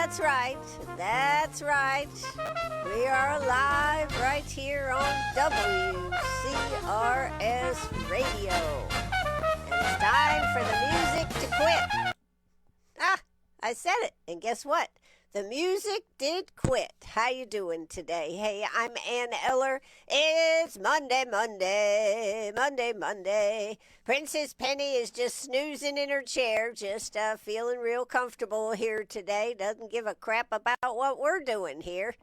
That's right. That's right. We are live right here on WCRS Radio. And it's time for the music to quit. I said it. And guess what? The music did quit. How you doing today? Hey, I'm Ann Eller. It's Monday. Princess Penny is just snoozing in her chair, just feeling real comfortable here today. Doesn't give a crap about what we're doing here.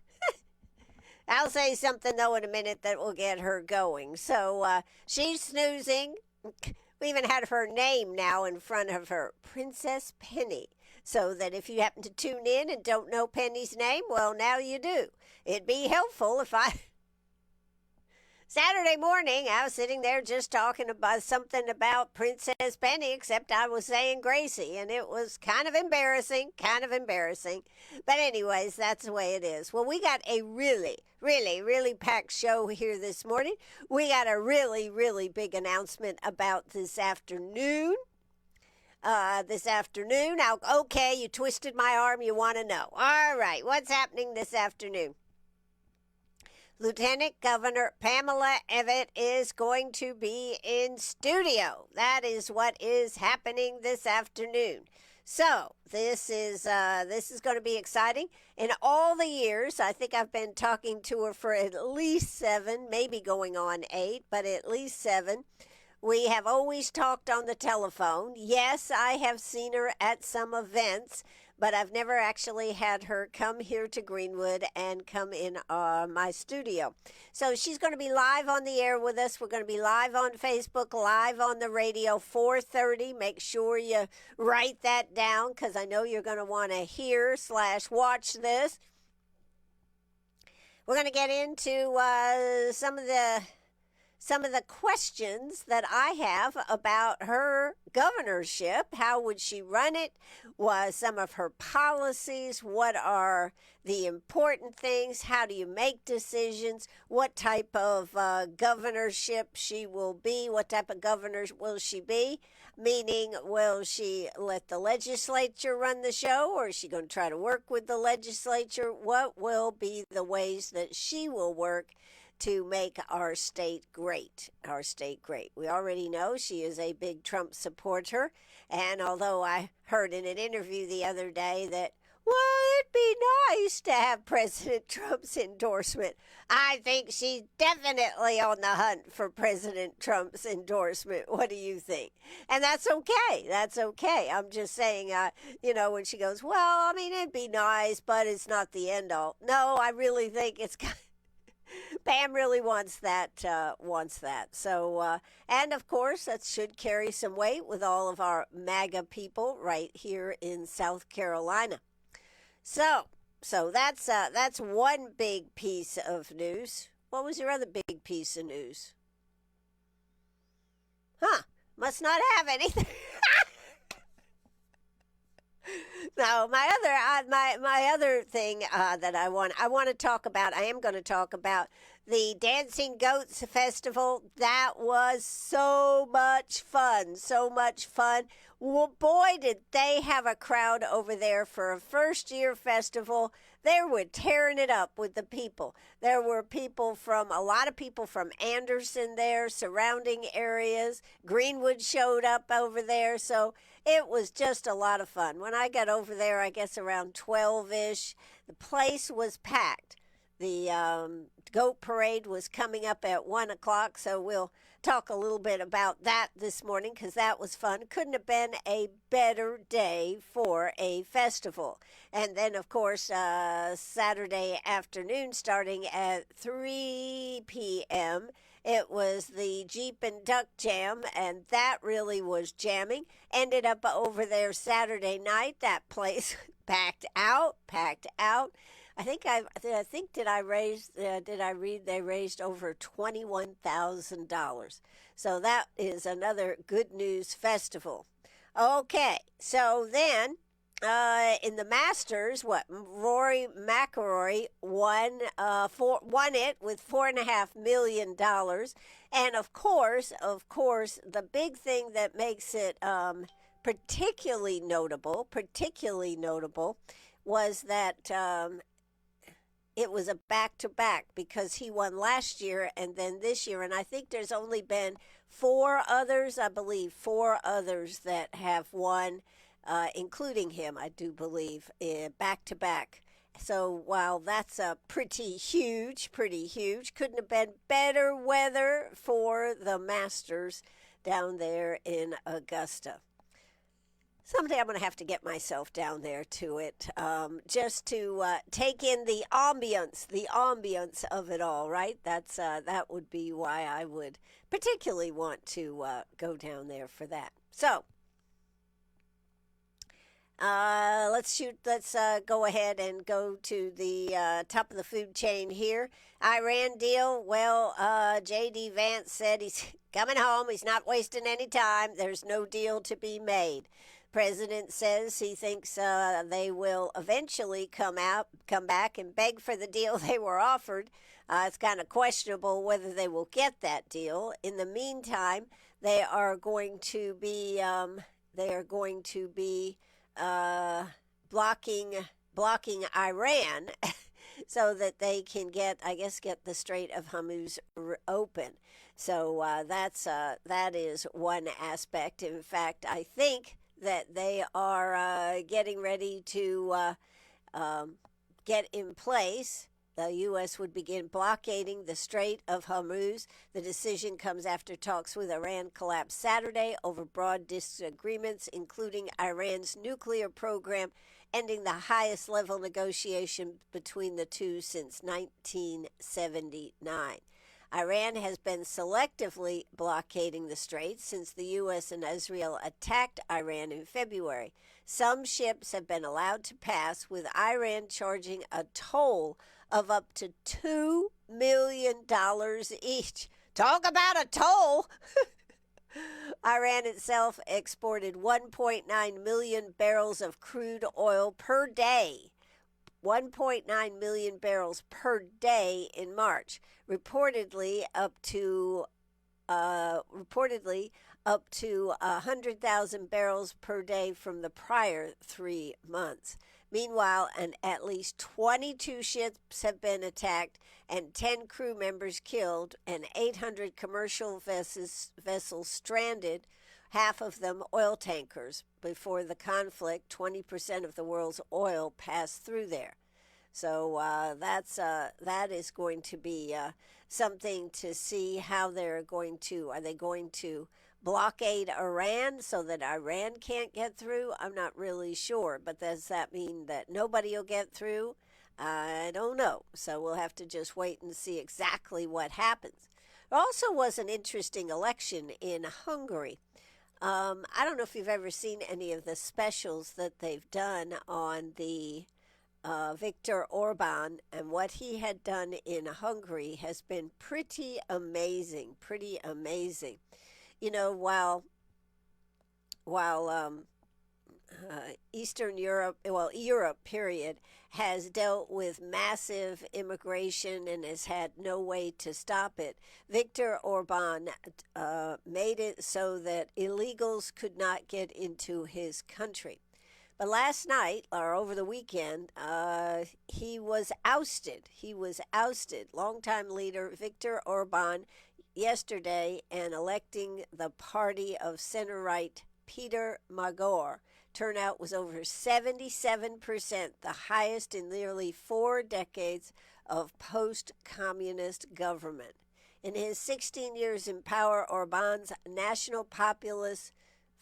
I'll say something, though, in a minute that will get her going. So she's snoozing. We even had her name now in front of her, Princess Penny. So that if you happen to tune in and don't know Penny's name, well, now you do. It'd be helpful if Saturday morning, I was sitting there just talking about something about Princess Penny, except I was saying Gracie, and it was kind of embarrassing. But anyways, that's the way it is. Well, we got a really packed show here this morning. We got a really big announcement about this afternoon. Now, okay, you twisted my arm, you want to know. All right, what's happening this afternoon? Lieutenant Governor Pamela Evette is going to be in studio. That is what is happening this afternoon. So this is going to be exciting. In all the years, I think I've been talking to her for at least 7, maybe going on 8, but at least 7. We have always talked on the telephone. Yes, I have seen her at some events, but I've never actually had her come here to Greenwood and come in my studio. So she's going to be live on the air with us. We're going to be live on Facebook, live on the radio, 4:30. Make sure you write that down because I know you're going to want to hear/watch this. We're going to get into some of the questions that I have about her governorship. How would she run it? Was some of her policies? What are the important things? How do you make decisions? What type of governorship she will be? What type of governor will she be? Meaning, will she let the legislature run the show, or is she going to try to work with the legislature? What will be the ways that she will work to make our state great? We already know she is a big Trump supporter, and although I heard in an interview the other day that, well, it'd be nice to have President Trump's endorsement, I think she's definitely on the hunt for President Trump's endorsement. What do you think? And that's okay. I'm just saying, when she goes, well, I mean, it'd be nice, but it's not the end all. No, I really think it's kind of, Pam really wants that. So, and of course, that should carry some weight with all of our MAGA people right here in South Carolina. So that's one big piece of news. What was your other big piece of news? Must not have anything. No, my other thing that I want to talk about, I am going to talk about the Dancing Goats Festival. That was so much fun. Well, boy, did they have a crowd over there for a first-year festival. They were tearing it up with the people. There were a lot of people from Anderson there, surrounding areas. Greenwood showed up over there, so it was just a lot of fun. When I got over there, I guess around 12-ish, the place was packed. The goat parade was coming up at 1 o'clock, so we'll talk a little bit about that this morning because that was fun. Couldn't have been a better day for a festival. And then, of course, Saturday afternoon starting at 3 p.m., it was the Jeep and Duck Jam, and that really was jamming. Ended up over there Saturday night. That place packed out. I think did I read they raised over $21,000. So that is another good news festival. Okay, so then in the Masters, Rory McIlroy won it with $4.5 million, and of course, the big thing that makes it particularly notable was that it was a back to back because he won last year and then this year. And I think there's only been four others, I believe, four others that have won, including him, I do believe, back to back. So while that's pretty huge, couldn't have been better weather for the Masters down there in Augusta. Someday I'm going to have to get myself down there to it, just to take in the ambiance of it all. Right? That would be why I would particularly want to go down there for that. So let's go ahead and go to the top of the food chain here. Iran deal. Well, J.D. Vance said he's coming home. He's not wasting any time. There's no deal to be made. President says he thinks they will eventually come back and beg for the deal they were offered. It's kind of questionable whether they will get that deal. In the meantime, they are going to be blocking Iran so that they can get the Strait of Hormuz open. So that is one aspect. In fact, I think that they are getting ready to get in place. The U.S. would begin blockading the Strait of Hormuz. The decision comes after talks with Iran collapsed Saturday over broad disagreements, including Iran's nuclear program, ending the highest level negotiation between the two since 1979. Iran has been selectively blockading the strait since the U.S. and Israel attacked Iran in February. Some ships have been allowed to pass, with Iran charging a toll of up to $2 million each. Talk about a toll! Iran itself exported 1.9 million barrels of crude oil per day. 1.9 million barrels per day in March, reportedly up to 100,000 barrels per day from the prior 3 months. Meanwhile, at least 22 ships have been attacked and 10 crew members killed and 800 commercial vessels stranded, half of them oil tankers. Before the conflict, 20% of the world's oil passed through there. So that is going to be something to see how are they going to blockade Iran so that Iran can't get through? I'm not really sure, but does that mean that nobody will get through? I don't know. So we'll have to just wait and see exactly what happens. There also was an interesting election in Hungary. I don't know if you've ever seen any of the specials that they've done on the Viktor Orban, and what he had done in Hungary has been pretty amazing. You know, while Eastern Europe, Europe, period, has dealt with massive immigration and has had no way to stop it, Viktor Orban made it so that illegals could not get into his country. But last night, or over the weekend, he was ousted. Longtime leader Viktor Orban yesterday, and electing the party of center-right Peter Magor. Turnout was over 77%, the highest in nearly 4 decades of post-communist government. In his 16 years in power, Orban's National Populist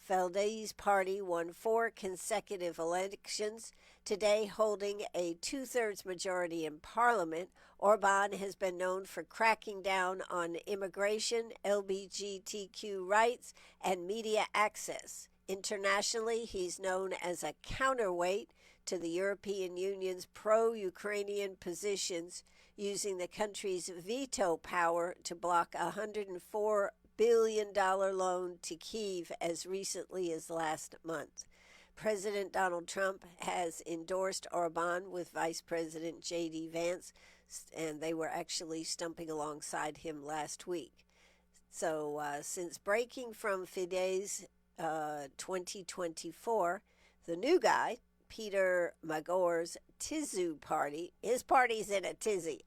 Fidesz party won 4 consecutive elections, today holding a 2/3 majority in parliament. Orban has been known for cracking down on immigration, LGBTQ rights, and media access. Internationally, he's known as a counterweight to the European Union's pro-Ukrainian positions, using the country's veto power to block a $104 billion loan to Kyiv as recently as last month. President Donald Trump has endorsed Orban with Vice President J.D. Vance, and they were actually stumping alongside him last week. So since breaking from Fidesz 2024, the new guy, Peter Magore's Tizu party, his party's in a tizzy,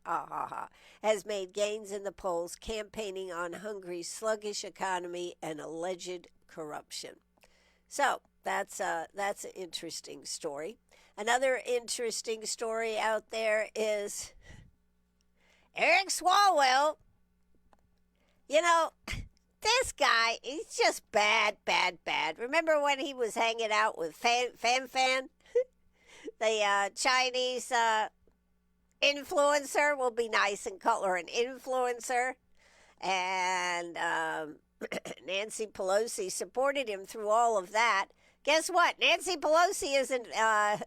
has made gains in the polls, campaigning on Hungary's sluggish economy and alleged corruption. So that's an interesting story. Another interesting story out there is Eric Swalwell. You know, this guy, he's just bad. Remember when he was hanging out with Fan, the Chinese influencer? We'll be nice and call her an influencer. And Nancy Pelosi supported him through all of that. Guess what? Nancy Pelosi isn't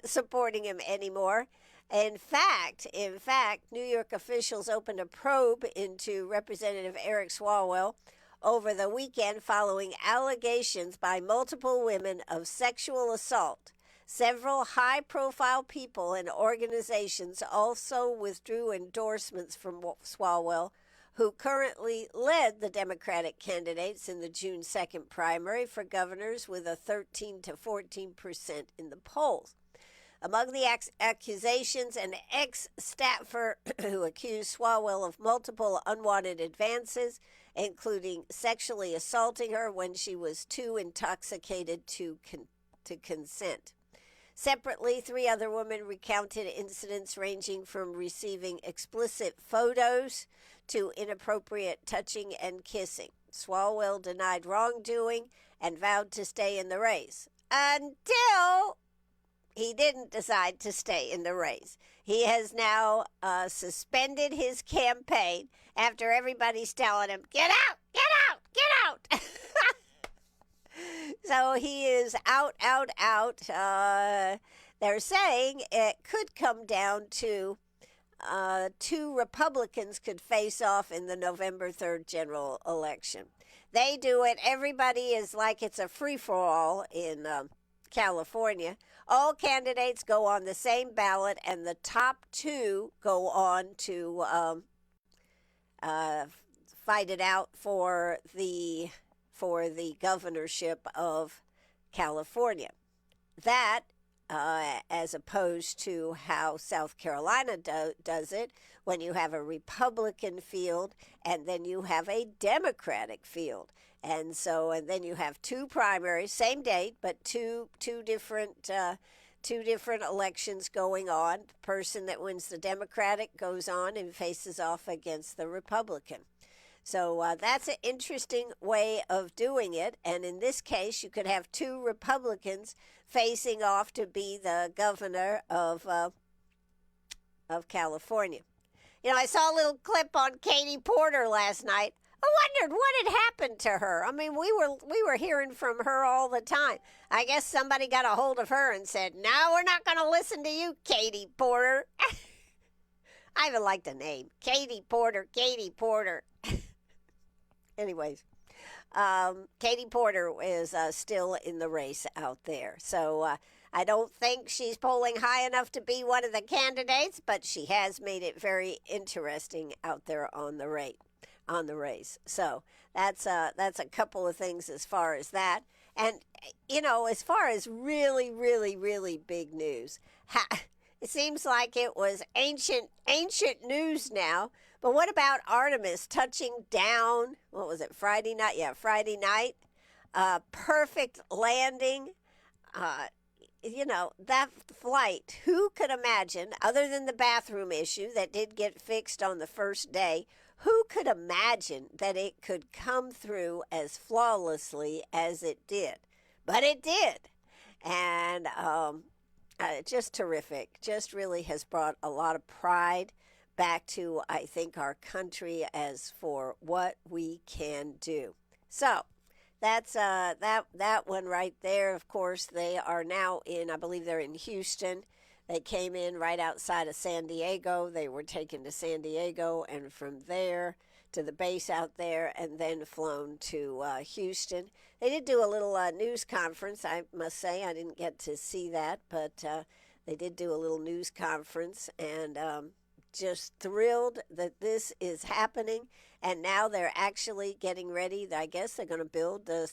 supporting him anymore. In fact, New York officials opened a probe into Representative Eric Swalwell over the weekend following allegations by multiple women of sexual assault. Several high-profile people and organizations also withdrew endorsements from Swalwell, who currently led the Democratic candidates in the June 2nd primary for governors with a 13 to 14% in the polls. Among the accusations, an ex-staffer who accused Swalwell of multiple unwanted advances, including sexually assaulting her when she was too intoxicated to consent. Separately, 3 other women recounted incidents ranging from receiving explicit photos to inappropriate touching and kissing. Swalwell denied wrongdoing and vowed to stay in the race until he didn't decide to stay in the race. He has now suspended his campaign after everybody's telling him, get out, get out, get out. So he is out. They're saying it could come down to 2 Republicans could face off in the November 3rd general election. They do it. Everybody is like it's a free-for-all in California. All candidates go on the same ballot, and the top 2 go on to fight it out for the governorship of California. That, as opposed to how South Carolina does it, when you have a Republican field and then you have a Democratic field. And then you have 2 primaries, same date, but two different elections going on. The person that wins the Democratic goes on and faces off against the Republican. So that's an interesting way of doing it. And in this case, you could have 2 Republicans facing off to be the governor of California. You know, I saw a little clip on Katie Porter last night. I wondered what had happened to her. I mean, we were hearing from her all the time. I guess somebody got a hold of her and said, "No, we're not going to listen to you, Katie Porter." I even like the name, Katie Porter. Anyways, Katie Porter is still in the race out there. So I don't think she's polling high enough to be one of the candidates, but she has made it very interesting out there on the race. So that's a couple of things as far as that. And, you know, as far as really, really, really big news, it seems like it was ancient news now. But what about Artemis touching down, what was it, Friday night? Yeah, Friday night. Perfect landing. You know, that flight, who could imagine, other than the bathroom issue that did get fixed on the first day, who could imagine that it could come through as flawlessly as it did? But it did. And just terrific. Just really has brought a lot of pride back to, I think, our country as for what we can do. So that's that one right there. Of course, they are now in, I believe they're in Houston. They came in right outside of San Diego. They were taken to San Diego, and from there to the base out there, and then flown to Houston. They did do a little news conference, I must say. I didn't get to see that, but they did do a little news conference, and just thrilled that this is happening. And now they're actually getting ready. I guess they're going to build the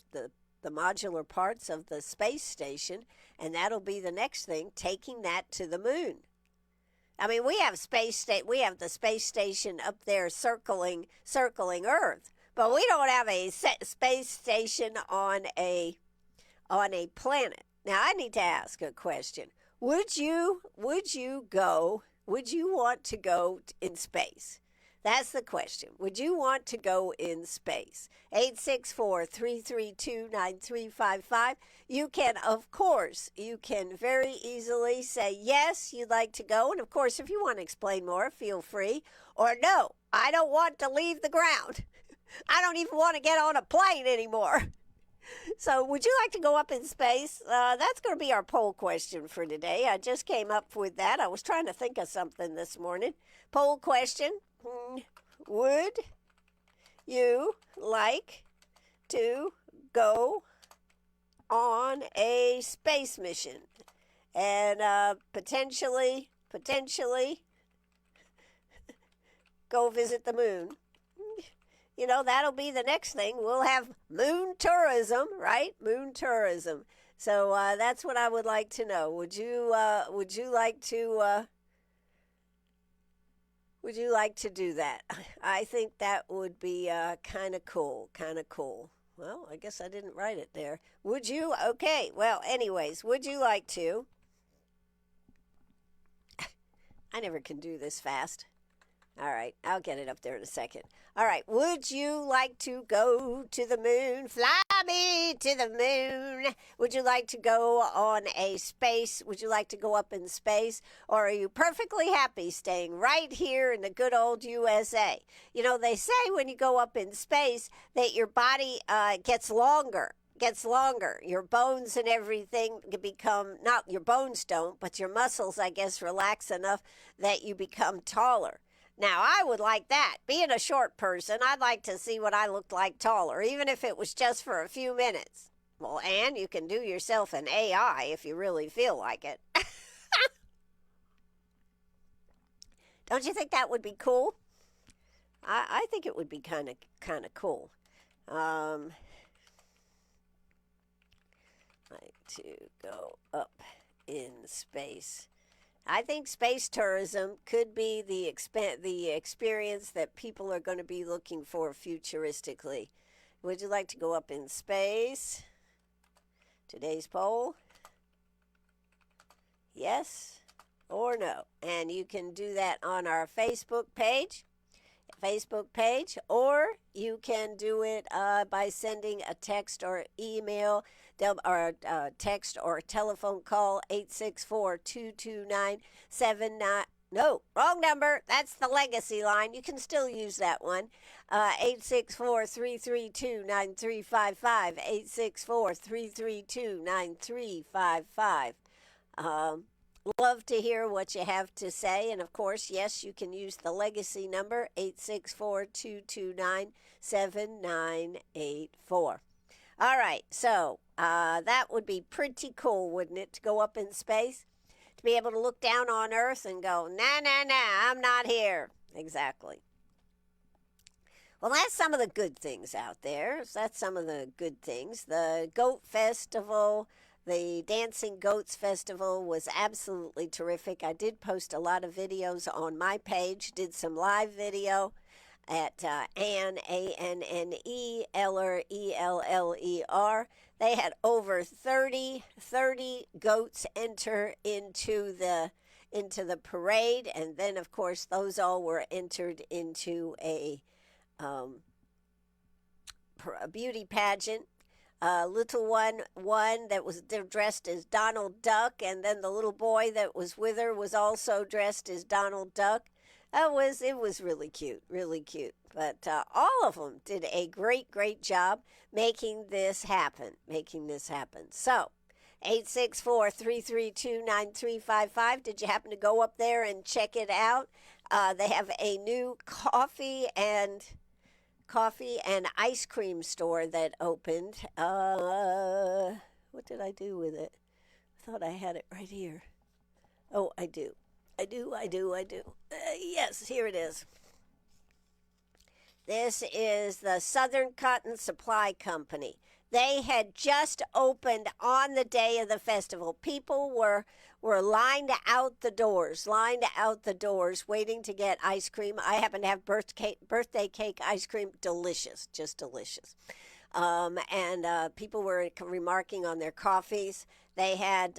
the modular parts of the space station, and that'll be the next thing, taking that to the moon. I mean, we have we have the space station up there circling Earth, but we don't have a space station on a planet. Now, I need to ask a question. Would you want to go in space? That's the question. Would you want to go in space? 864-332-9355. You can, of course, very easily say yes, you'd like to go. And of course, if you want to explain more, feel free. Or no, I don't want to leave the ground. I don't even want to get on a plane anymore. So would you like to go up in space? That's going to be our poll question for today. I just came up with that. I was trying to think of something this morning. Poll question. Would you like to go on a space mission and potentially go visit the moon? You know, that'll be the next thing. We'll have moon tourism, right? Moon tourism. So that's what I would like to know. Would you like to do that? I think that would be kind of cool. Well, I guess I didn't write it there. Would you? Okay. Well, anyways, would you like to? I never can do this fast. All right, I'll get it up there in a second. All right, would you like to go to the moon? Fly me to the moon. Would you like to go on a space? Would you like to go up in space? Or are you perfectly happy staying right here in the good old USA? You know, they say when you go up in space that your body gets longer. Your bones and everything become, not your bones don't, but your muscles, I guess, relax enough that you become taller. Now, I would like that. Being a short person, I'd like to see what I looked like taller, even if it was just for a few minutes. Well, Anne, you can do yourself an AI if you really feel like it. Don't you think that would be cool? I think it would be kind of cool. Like to go up in space. I think space tourism could be the experience that people are going to be looking for futuristically. Would you like to go up in space? Today's poll. Yes or no. And you can do that on our Facebook page, or you can do it by sending a text or email, or text or telephone call, 864-229-79. No, wrong number. That's the legacy line. You can still use that one. 864-332-9355. 864-332-9355. Love to hear what you have to say. And of course, yes, you can use the legacy number, 864-229-7984. All right, so that would be pretty cool, wouldn't it, to go up in space? To be able to look down on Earth and go, nah, I'm not here. Exactly. Well, that's some of the good things out there. That's some of the good things. The Goat Festival, the Dancing Goats Festival was absolutely terrific. I did post a lot of videos on my page, did some live video at Anne, A-N-N-E, Eller, E-L-L-E-R. They had over 30 goats enter into the parade, and then, of course, those all were entered into a beauty pageant. Little one that was dressed as Donald Duck, and then the little boy that was with her was also dressed as Donald Duck. It was really cute. But all of them did a great job making this happen. So, 864-332-9355. Did you happen to go up there and check it out? They have a new coffee and ice cream store that opened. What did I do with it? I thought I had it right here. Oh, I do. Yes, here it is. This is the Southern Cotton Supply Company. They had just opened on the day of the festival. People were lined out the doors, waiting to get ice cream. I happen to have birthday cake ice cream, delicious, just delicious. And people were remarking on their coffees. They had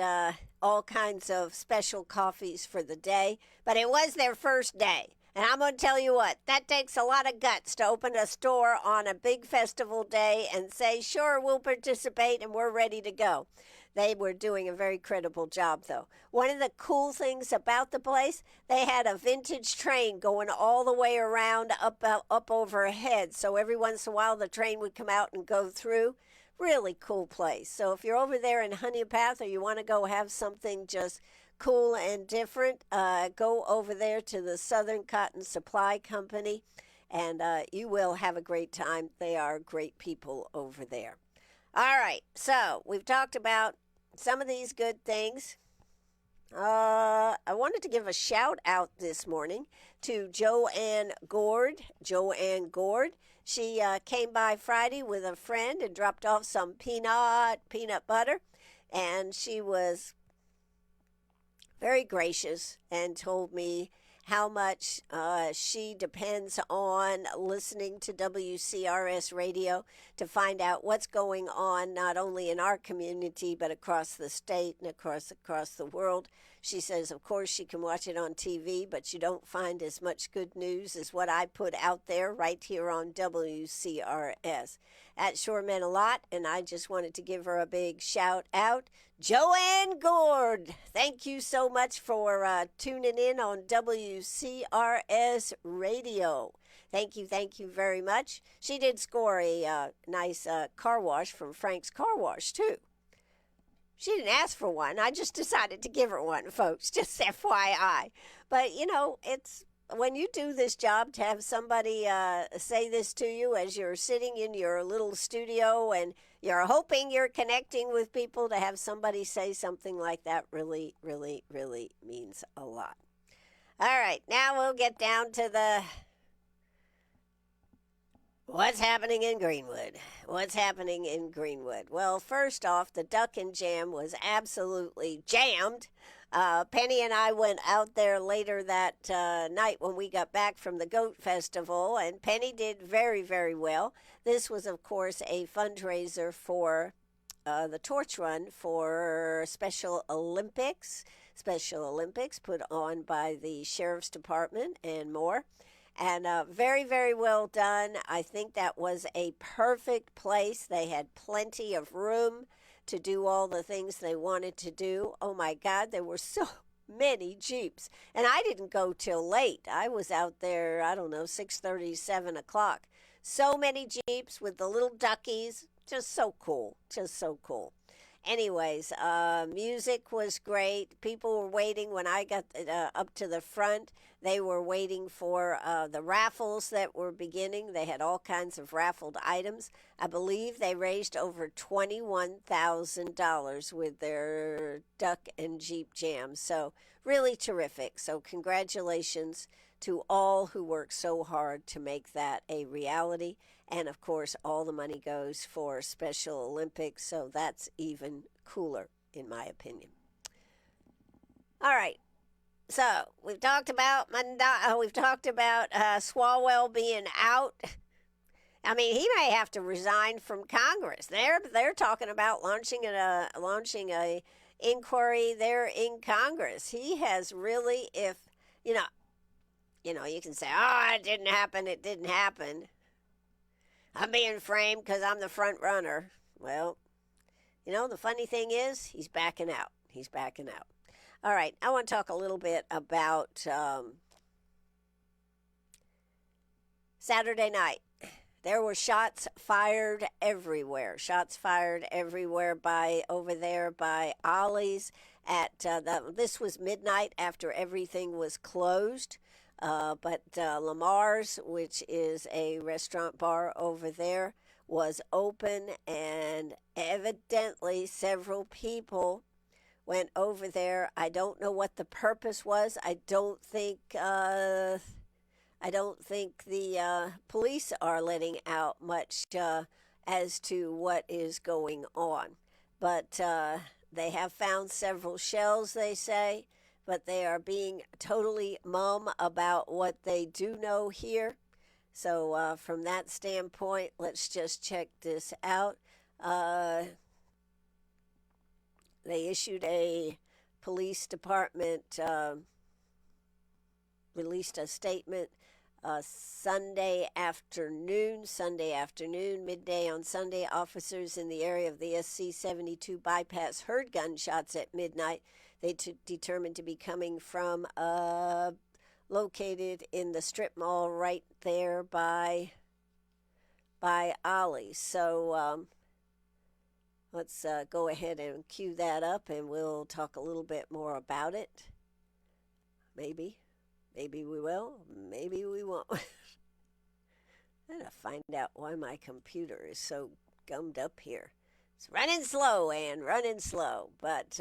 all kinds of special coffees for the day, but it was their first day. And I'm going to tell you what, that takes a lot of guts to open a store on a big festival day and say, sure, we'll participate and we're ready to go. They were doing a very credible job, though. One of the cool things about the place, they had a vintage train going all the way around up overhead. So every once in a while, the train would come out and go through. Really cool place. So if you're over there in Honeypath or you want to go have something just cool and different, go over there to the Southern Cotton Supply Company, and you will have a great time. They are great people over there. All right, so we've talked about some of these good things. I wanted to give a shout out this morning to Joanne Gord. Joanne Gord. She came by Friday with a friend and dropped off some peanut butter, and she was very gracious and told me how much she depends on listening to WCRS radio to find out what's going on not only in our community but across the state and across the world. She says, of course, she can watch it on TV, but you don't find as much good news as what I put out there right here on WCRS. That sure meant a lot, and I just wanted to give her a big shout out. Joanne Gord, thank you so much for tuning in on WCRS Radio. Thank you very much. She did score a nice car wash from Frank's Car Wash, too. She didn't ask for one. I just decided to give her one, folks, just FYI. But, you know, it's when you do this job to have somebody say this to you as you're sitting in your little studio and you're hoping you're connecting with people, to have somebody say something like that really, really, really means a lot. All right, now we'll get down to the what's happening in Greenwood. What's happening in Greenwood? Well, first off, the Duck and Jam was absolutely jammed. Penny and I went out there later that night when we got back from the Goat Festival, and Penny did very, very well. This was, of course, a fundraiser for the Torch Run for Special Olympics put on by the Sheriff's Department and more. And very, very well done. I think that was a perfect place. They had plenty of room to do all the things they wanted to do. Oh, my God, there were so many Jeeps. And I didn't go till late. I was out there, 6:30, 7 o'clock. So many Jeeps with the little duckies. Just so cool. Anyways, music was great. People were waiting when I got up to the front. They were waiting for the raffles that were beginning. They had all kinds of raffled items. I believe they raised over $21,000 with their Duck and Jeep Jam. So really terrific. So congratulations to all who worked so hard to make that a reality. And, of course, all the money goes for Special Olympics, so that's even cooler, in my opinion. All right. So we've talked about Swalwell being out. I mean, he may have to resign from Congress. They're talking about launching a inquiry there in Congress. He has really, if you can say, oh, it didn't happen. I'm being framed because I'm the front runner. Well, the funny thing is, he's backing out. All right, I want to talk a little bit about Saturday night. There were shots fired everywhere. By Ollie's at this was midnight after everything was closed. But Lamar's, which is a restaurant bar over there, was open, and evidently several people went over there. I don't know what the purpose was. I don't think the police are letting out much as to what is going on. But they have found several shells, they say, but they are being totally mum about what they do know here. So from that standpoint, let's just check this out. They issued a police department, released a statement Sunday afternoon, midday on Sunday. Officers in the area of the SC 72 bypass heard gunshots at midnight. They determined to be coming from located in the strip mall right there by Ollie's. So let's go ahead and cue that up, and we'll talk a little bit more about it. Maybe we will, maybe we won't. I'm going to find out why my computer is so gummed up here. It's running slow, Ann, running slow. But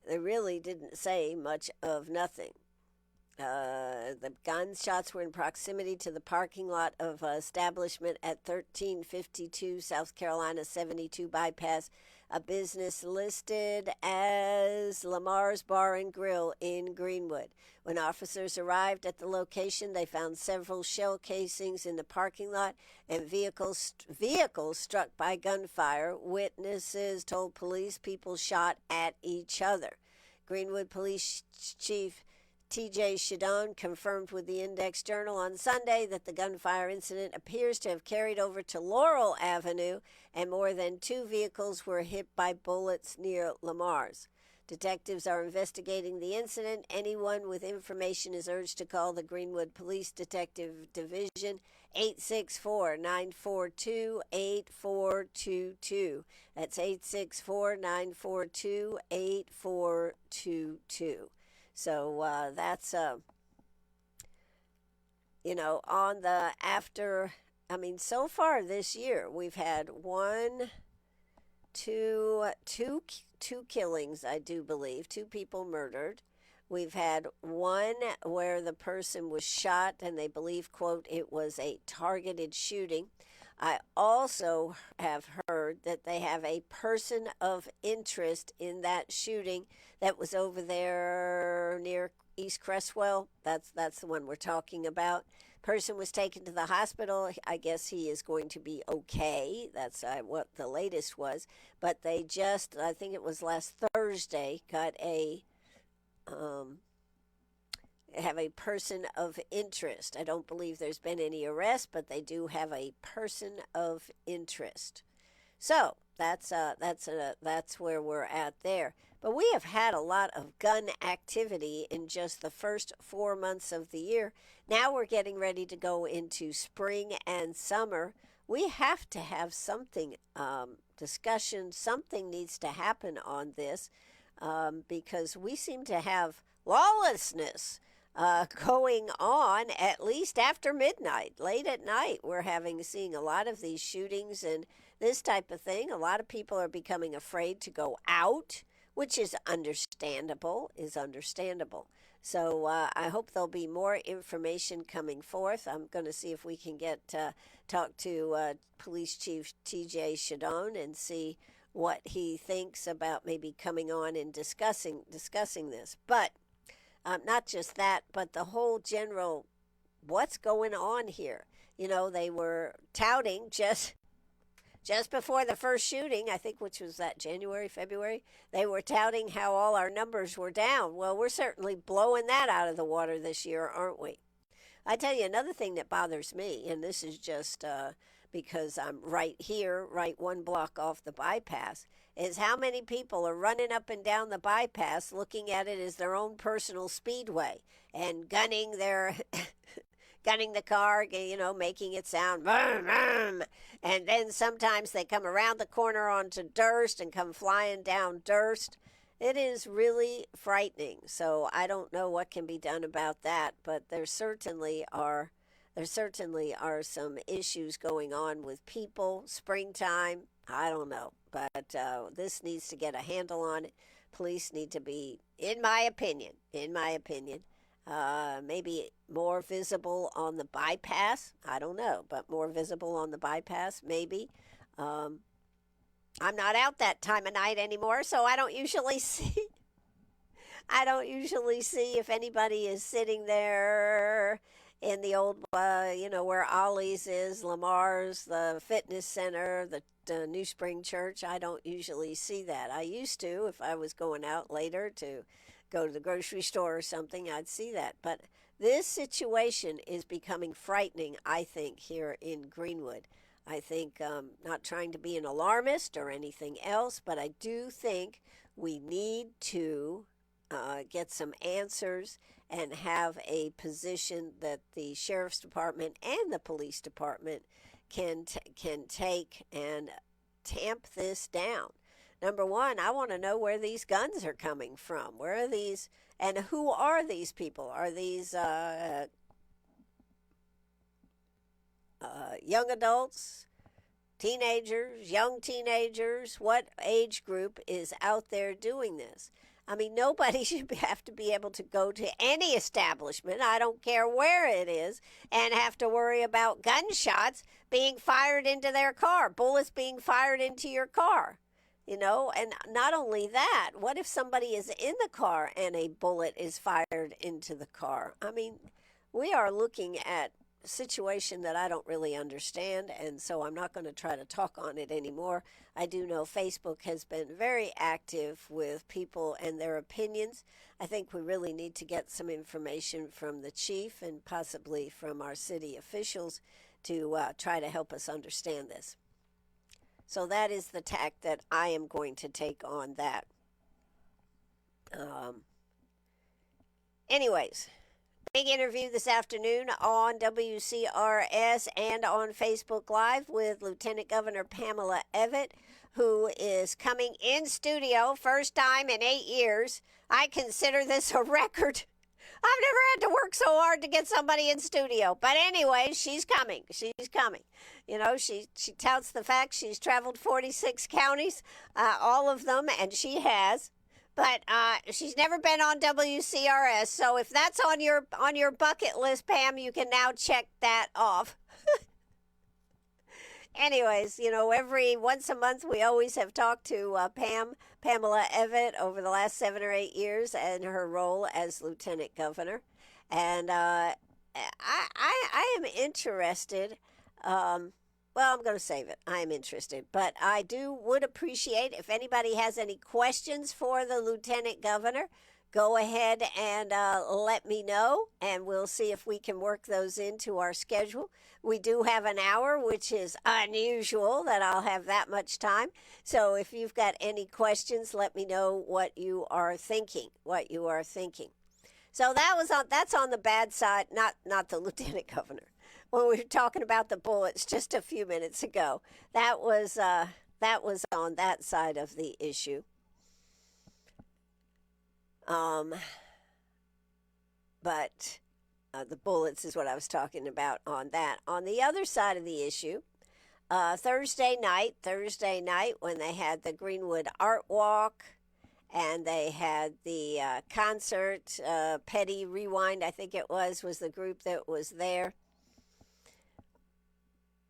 they really didn't say much of nothing. The gunshots were in proximity to the parking lot of an establishment at 1352 South Carolina 72 bypass, a business listed as Lamar's Bar and Grill in Greenwood. When officers arrived at the location, they found several shell casings in the parking lot and vehicles struck by gunfire. Witnesses told police people shot at each other. Greenwood Police Chief T.J. Shadone confirmed with the Index Journal on Sunday that the gunfire incident appears to have carried over to Laurel Avenue, and more than 2 vehicles were hit by bullets near Lamar's. Detectives are investigating the incident. Anyone with information is urged to call the Greenwood Police Detective Division 864-942-8422. That's 864-942-8422. So that's, on the after, so far this year, we've had two killings, I do believe, 2 people murdered. We've had one where the person was shot and they believe, quote, it was a targeted shooting. I also have heard that they have a person of interest in that shooting that was over there near East Cresswell. That's the one we're talking about. Person was taken to the hospital. I guess he is going to be okay. That's what the latest was. But they just, I think it was last Thursday, got have a person of interest. I don't believe there's been any arrest, but they do have a person of interest. So that's where we're at there. But we have had a lot of gun activity in just the first 4 months of the year. Now we're getting ready to go into spring and summer. We have to have something, discussion, something needs to happen on this, because we seem to have lawlessness going on at least after midnight. Late at night, we're seeing a lot of these shootings and this type of thing. A lot of people are becoming afraid to go out, which is understandable. So I hope there'll be more information coming forth. I'm going to see if we can talk to Police Chief T.J. Shadone and see what he thinks about maybe coming on and discussing this. But not just that, but the whole general, what's going on here? They were touting just before the first shooting, I think, which was that January, February, they were touting how all our numbers were down. Well, we're certainly blowing that out of the water this year, aren't we? I tell you, another thing that bothers me, and this is just because I'm right here, right 1 block off the bypass, is how many people are running up and down the bypass looking at it as their own personal speedway and gunning the car, making it sound vroom, vroom. And then sometimes they come around the corner onto Durst and come flying down Durst. It is really frightening. So I don't know what can be done about that, but there certainly are some issues going on with people. Springtime, I don't know, but this needs to get a handle on it. Police need to be, in my opinion, Maybe more visible on the bypass. I don't know, but more visible on the bypass, maybe. Um, I'm not out that time of night anymore, so I don't usually see. I don't usually see if anybody is sitting there in the old, where Ollie's is, Lamar's, the fitness center, the New Spring Church. I don't usually see that. I used to if I was going out later to go to the grocery store or something, I'd see that. But this situation is becoming frightening, I think, here in Greenwood. I think, not trying to be an alarmist or anything else, but I do think we need to get some answers and have a position that the sheriff's department and the police department can take and tamp this down. Number one, I want to know where these guns are coming from. Where are these, and who are these people? Are these young adults, teenagers, young teenagers? What age group is out there doing this? I mean, nobody should have to be able to go to any establishment, I don't care where it is, and have to worry about gunshots being fired into their car, bullets being fired into your car. And not only that, what if somebody is in the car and a bullet is fired into the car? I mean, we are looking at a situation that I don't really understand, and so I'm not going to try to talk on it anymore. I do know Facebook has been very active with people and their opinions. I think we really need to get some information from the chief and possibly from our city officials to try to help us understand this. So that is the tack that I am going to take on that. Anyways, big interview this afternoon on WCRS and on Facebook Live with Lieutenant Governor Pamela Evette, who is coming in studio, first time in 8 years. I consider this a record. I've never had to work so hard to get somebody in studio. But anyway, she's coming. She's coming. She touts the fact she's traveled 46 counties, all of them, and she has. But she's never been on WCRS. So if that's on your bucket list, Pam, you can now check that off. Anyways, every once a month we always have talked to Pamela Evette over the last 7 or 8 years and her role as lieutenant governor, and I am interested. Well, I'm going to save it. I am interested, but I would appreciate if anybody has any questions for the lieutenant governor. Go ahead and let me know, and we'll see if we can work those into our schedule. We do have an hour, which is unusual that I'll have that much time. So if you've got any questions, let me know what you are thinking. So that's on the bad side, not the lieutenant governor. When we were talking about the bullets just a few minutes ago, that was on that side of the issue. But the bullets is what I was talking about on that. On the other side of the issue, Thursday night when they had the Greenwood Art Walk and they had the concert, Petty Rewind, I think it was the group that was there.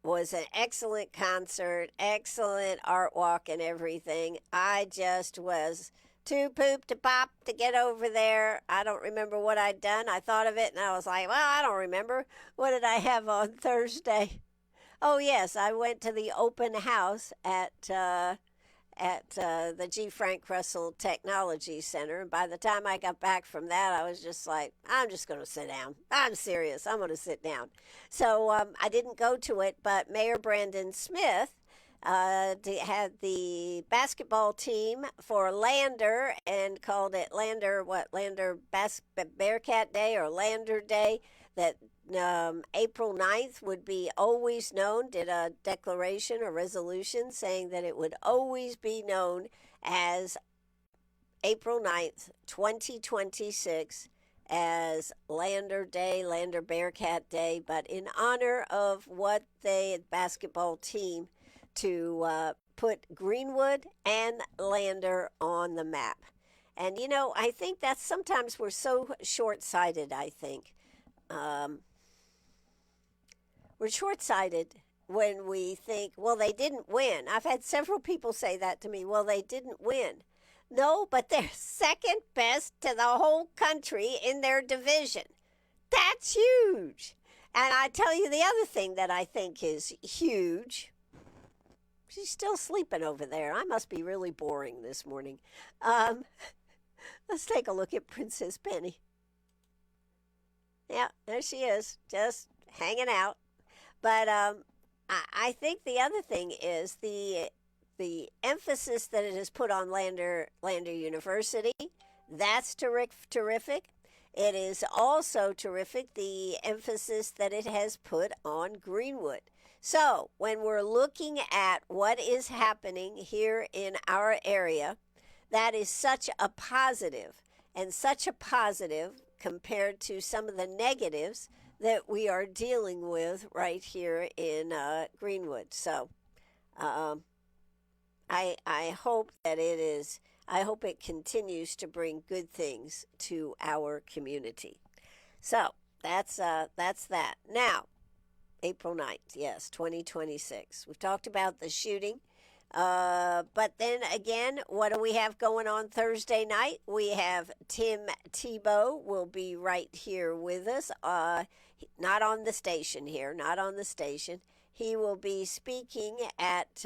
Was an excellent concert, excellent art walk and everything. I just was too poop to pop to get over there. I don't remember what I'd done. I thought of it and I was like, well, I don't remember. What did I have on Thursday? Oh, yes, I went to the open house at the G. Frank Russell Technology Center. And by the time I got back from that, I was just like, I'm just going to sit down. I'm serious. I'm going to sit down. So I didn't go to it, but Mayor Brandon Smith had the basketball team for Lander and called it Lander Bearcat Day or Lander Day, that April 9th would be always known, did a declaration or resolution saying that it would always be known as April 9th, 2026, as Lander Day, Lander Bearcat Day, but in honor of what they, basketball team, to put Greenwood and Lander on the map. And, I think that sometimes we're so short sighted, I think. Um, we're short sighted when we think, well, they didn't win. I've had several people say that to me. Well, they didn't win. No, but they're second best to the whole country in their division. That's huge. And I tell you the other thing that I think is huge. She's still sleeping over there. I must be really boring this morning. Um, let's take a look at Princess Penny. Yeah, there she is, just hanging out. But I think the other thing is the emphasis that it has put on Lander University. That's terrific. It is also terrific the emphasis that it has put on Greenwood. So when we're looking at what is happening here in our area, that is such a positive, and such a positive compared to some of the negatives that we are dealing with right here in Greenwood. So um, I hope that it is. I hope it continues to bring good things to our community. So that's that. Now, April 9th, yes, 2026. We've talked about the shooting. But then again, what do we have going on Thursday night? We have Tim Tebow will be right here with us. Not on the station here, not on the station. He will be speaking at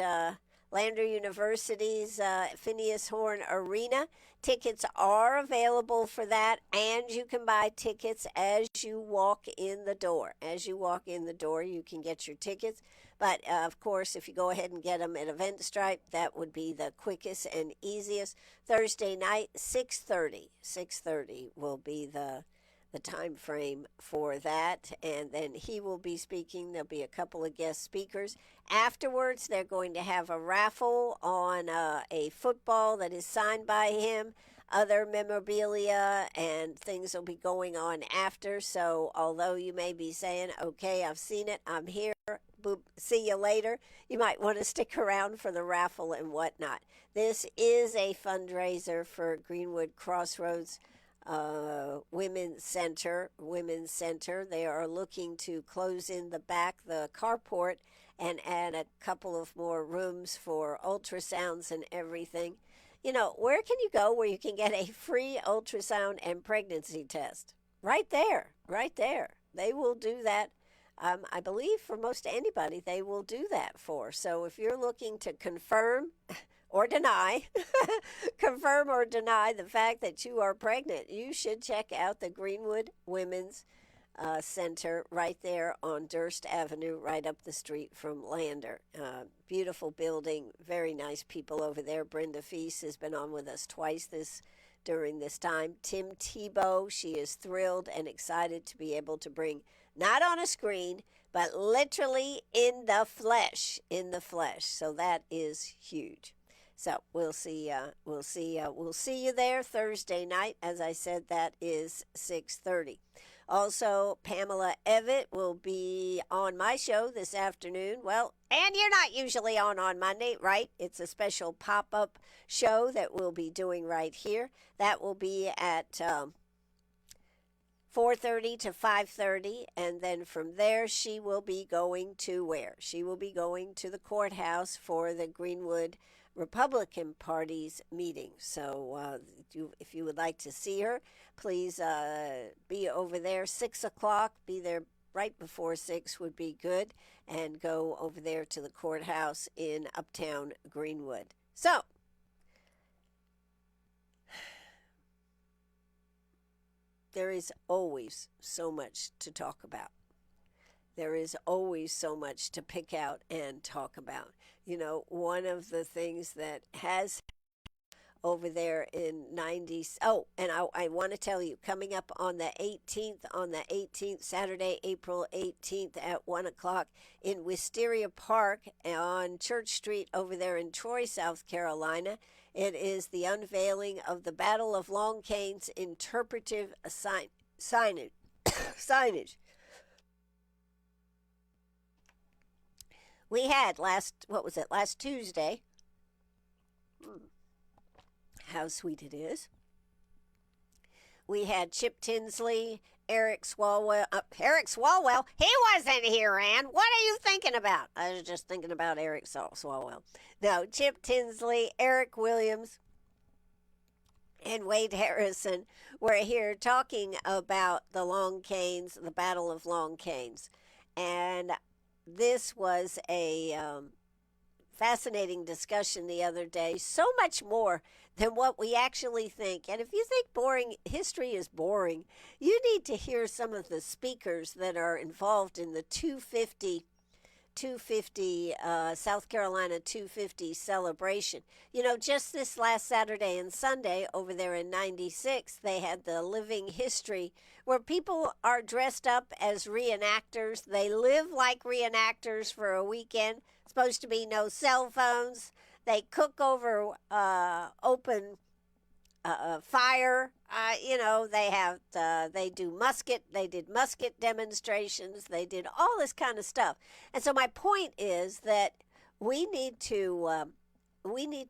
Lander University's Phineas Horn Arena. Tickets are available for that, and you can buy tickets as you walk in the door. As you walk in the door, you can get your tickets. But of course, if you go ahead and get them at Eventstripe, that would be the quickest and easiest. Thursday night, 6:30. 6:30 will be the time frame for that, and then he will be speaking. There'll be a couple of guest speakers. Afterwards, they're going to have a raffle on a football that is signed by him. Other memorabilia and things will be going on after. So although you may be saying, okay, I've seen it, I'm here, boop, see you later, you might want to stick around for the raffle and whatnot. This is a fundraiser for Greenwood Crossroads Women's Center. They are looking to close in the back, the carport, and add a couple of more rooms for ultrasounds and everything. Where can you go where you can get a free ultrasound and pregnancy test? Right there, right there. They will do that. I believe for most anybody, they will do that for. So if you're looking to confirm or deny, confirm or deny the fact that you are pregnant, you should check out the Greenwood Women's Center right there on Durst Avenue, right up the street from Lander. Beautiful building, very nice people over there. Brenda Feast has been on with us twice during this time. Tim Tebow, she is thrilled and excited to be able to bring, not on a screen, but literally in the flesh. So that is huge. So we'll see you there Thursday night. As I said, that is 6:30. Also, Pamela Evitt will be on my show this afternoon. Well, and you're not usually on Monday, right? It's a special pop-up show that we'll be doing right here. That will be at 4:30 to 5:30, and then from there she will be going to where? She will be going to the courthouse for the Greenwood Republican Party's meeting. So if you would like to see her, please be over there 6 o'clock. Be there right before 6 would be good, and go over there to the courthouse in Uptown Greenwood. So there is always so much to talk about. There is always so much to pick out and talk about. One of the things that has over there in 90s. Oh, and I want to tell you, coming up on the 18th, Saturday, April 18th at 1 o'clock in Wisteria Park on Church Street over there in Troy, South Carolina, it is the unveiling of the Battle of Long Cane's interpretive signage. We had last Tuesday. How sweet it is. We had Chip Tinsley, Eric Swalwell. Eric Swalwell? He wasn't here, Ann. What are you thinking about? I was just thinking about Eric Swalwell. No, Chip Tinsley, Eric Williams, and Wade Harrison were here talking about the Long Canes, the Battle of Long Canes. And this was a fascinating discussion the other day, so much more than what we actually think. And if you think boring history is boring, you need to hear some of the speakers that are involved in the 250 South Carolina 250 celebration. You know, just this last Saturday and Sunday over there in 96, they had the Living History where people are dressed up as reenactors. They live like reenactors for a weekend. Supposed to be no cell phones. They cook over open fire. They did musket demonstrations. They did all this kind of stuff. And so my point is that we need to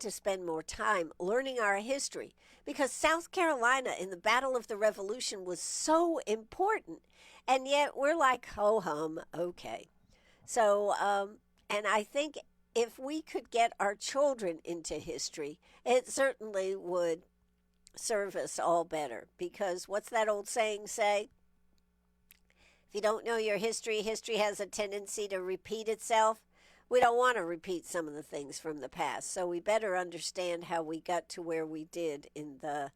spend more time learning our history, because South Carolina in the Battle of the Revolution was so important, and yet we're like, ho hum, okay. So, and I think if we could get our children into history, it certainly would serve us all better. Because what's that old saying say? If you don't know your history, history has a tendency to repeat itself. We don't want to repeat some of the things from the past, so we better understand how we got to where we did in the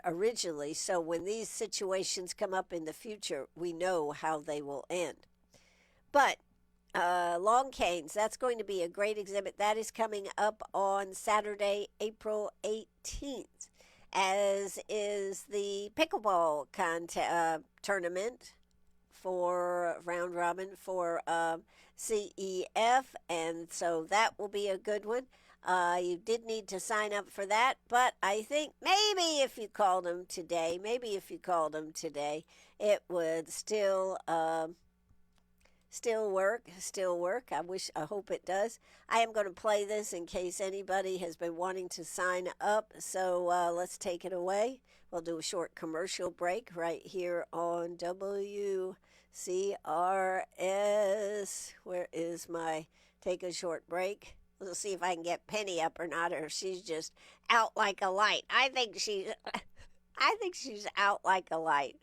originally, so when these situations come up in the future, we know how they will end. But Long Canes, that's going to be a great exhibit. That is coming up on Saturday, April 18th, as is the pickleball tournament for round robin for CEF, and so that will be a good one. You did need to sign up for that, but I think maybe if you called them today, it would still work. I hope it does. I am going to play this in case anybody has been wanting to sign up, so let's take it away. We'll do a short commercial break right here on WCRS. Where is my take a short break? We'll see if I can get Penny up or not, or if she's just out like a light. I think she's out like a light.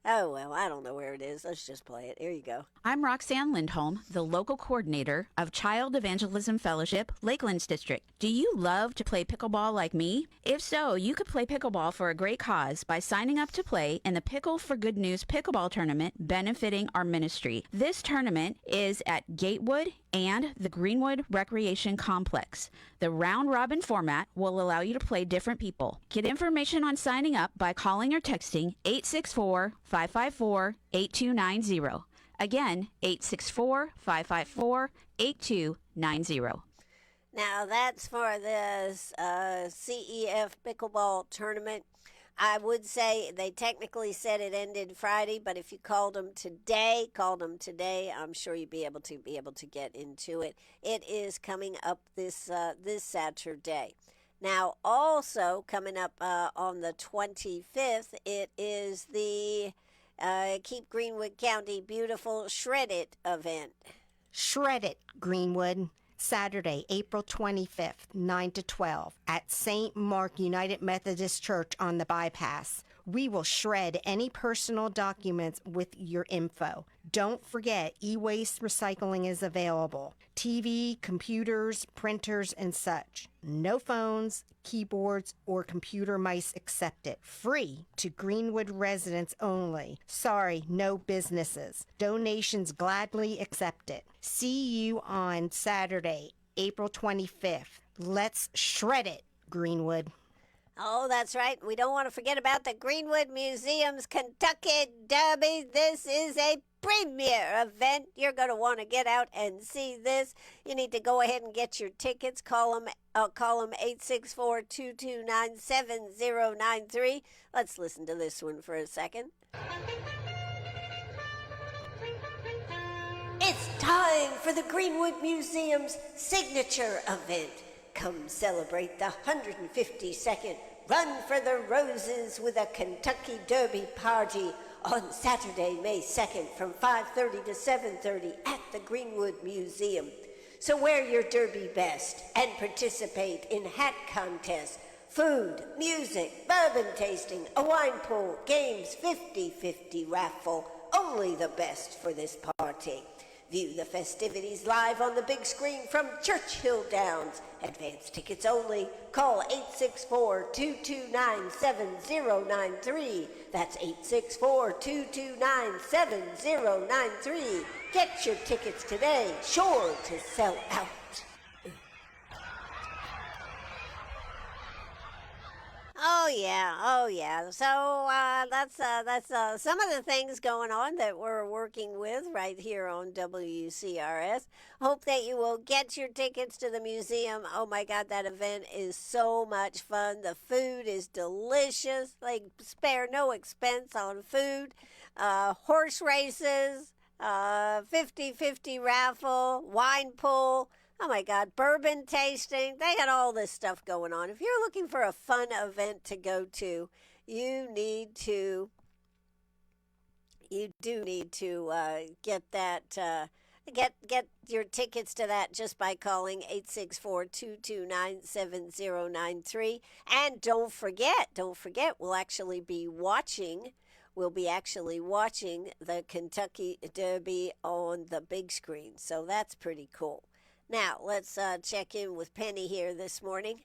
Oh, well, I don't know where it is. Let's just play it. Here you go. I'm Roxanne Lindholm, the local coordinator of Child Evangelism Fellowship, Lakelands District. Do you love to play pickleball like me? If so, you could play pickleball for a great cause by signing up to play in the Pickle for Good News pickleball tournament benefiting our ministry. This tournament is at Gatewood and the Greenwood Recreation Complex. The round-robin format will allow you to play different people. Get information on signing up by calling or texting 864-554-8290. Again, 864-554-8290. Now, that's for this CEF pickleball tournament. I would say they technically said it ended Friday, but if you called them today, I'm sure you'd be able to get into it. It is coming up this Saturday. Now, also coming up on the 25th, it is the Keep Greenwood County Beautiful Shred It event. Shred It, Greenwood. Saturday, April 25th, 9 to 12, at St. Mark United Methodist Church on the Bypass. We will shred any personal documents with your info. Don't forget, e-waste recycling is available. TV, computers, printers, and such. No phones, keyboards, or computer mice accepted. Free to Greenwood residents only. Sorry, no businesses. Donations gladly accepted. See you on Saturday, April 25th. Let's shred it, Greenwood. Oh, that's right. We don't want to forget about the Greenwood Museum's Kentucky Derby. This is a premier event. You're going to want to get out and see this. You need to go ahead and get your tickets. Call them 864-229-7093. Let's listen to this one for a second. It's time for the Greenwood Museum's signature event. Come celebrate the 152nd Run for the Roses with a Kentucky Derby party on Saturday, May 2nd from 5:30 to 7:30 at the Greenwood Museum. So wear your Derby best and participate in hat contests, food, music, bourbon tasting, a wine pool, games, 50-50 raffle. Only the best for this party. View the festivities live on the big screen from Churchill Downs. Advance tickets only. Call 864-229-7093. That's 864-229-7093. Get your tickets today. Sure to sell out. Oh yeah. So that's some of the things going on that we're working with right here on WCRS. Hope that you will get your tickets to the museum. Oh my God, that event is so much fun. The food is delicious. They spare no expense on food. Horse races, 50-50 raffle, wine pool. Oh my God, bourbon tasting. They got all this stuff going on. If you're looking for a fun event to go to, you do need to get that, get your tickets to that just by calling 864-229-7093. And don't forget, we'll be actually watching the Kentucky Derby on the big screen. So that's pretty cool. Now, let's check in with Penny here this morning.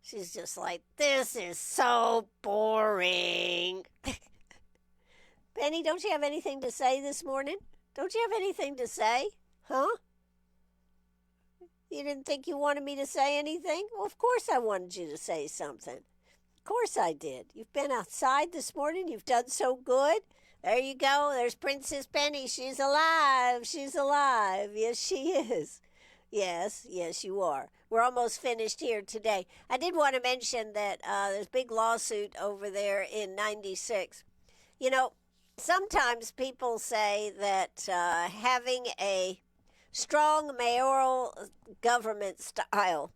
She's just like, this is so boring. Penny, don't you have anything to say this morning? Don't you have anything to say? Huh? You didn't think you wanted me to say anything? Well, of course I wanted you to say something. Of course I did. You've been outside this morning. You've done so good. There you go. There's Princess Penny. She's alive. She's alive. Yes, she is. Yes, you are. We're almost finished here today. I did want to mention that there's a big lawsuit over there in 96. You know, sometimes people say that having a strong mayoral government style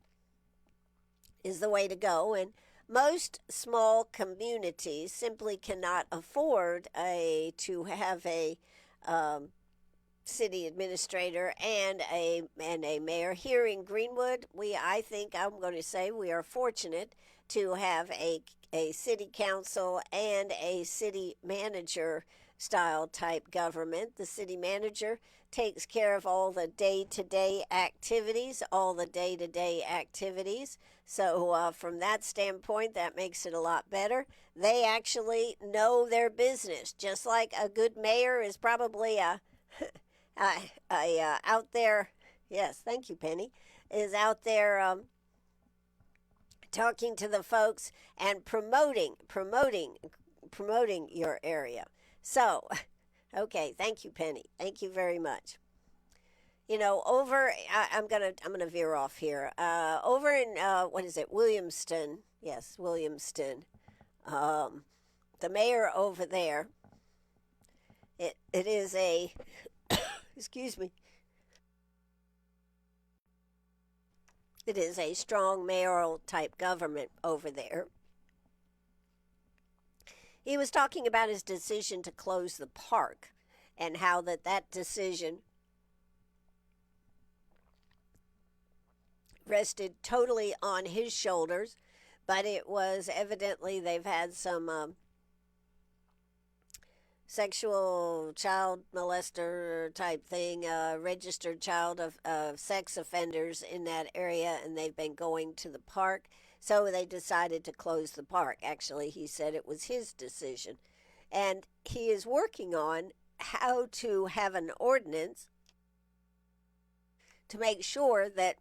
is the way to go, and most small communities simply cannot afford to have a city administrator and a mayor. Here in Greenwood, I'm going to say we are fortunate to have a city council and a city manager style type government. The city manager takes care of all the day-to-day activities. So from that standpoint, that makes it a lot better. They actually know their business, just like a good mayor is probably out there. Yes, thank you, Penny. Is out there talking to the folks and promoting your area. So, okay, thank you, Penny. Thank you very much. You know, I'm gonna veer off here. Over in Williamston? Yes, Williamston. The mayor over there. It is a excuse me. It is a strong mayoral type government over there. He was talking about his decision to close the park and how that decision rested totally on his shoulders, but it was evidently they've had some sexual child molester type thing, registered child of sex offenders in that area, and they've been going to the park. So they decided to close the park. Actually, he said it was his decision. And he is working on how to have an ordinance to make sure that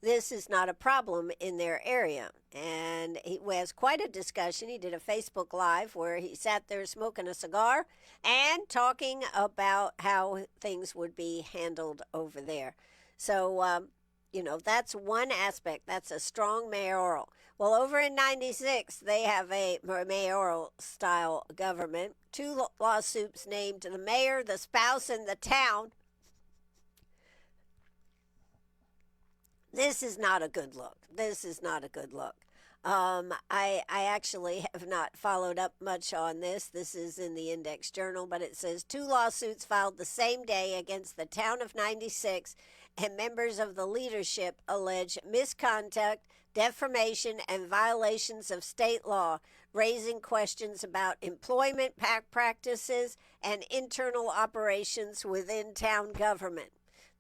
this is not a problem in their area. And he has quite a discussion. He did a Facebook Live where he sat there smoking a cigar and talking about how things would be handled over there. So, that's one aspect. That's a strong mayoral. Well, over in 96, they have a mayoral style government. 2 lawsuits named the mayor, the spouse, and the town. This is not a good look. This is not a good look. I actually have not followed up much on this. This is in the Index Journal, but it says 2 lawsuits filed the same day against the town of 96 and members of the leadership allege misconduct, defamation, and violations of state law, raising questions about employment practices and internal operations within town government.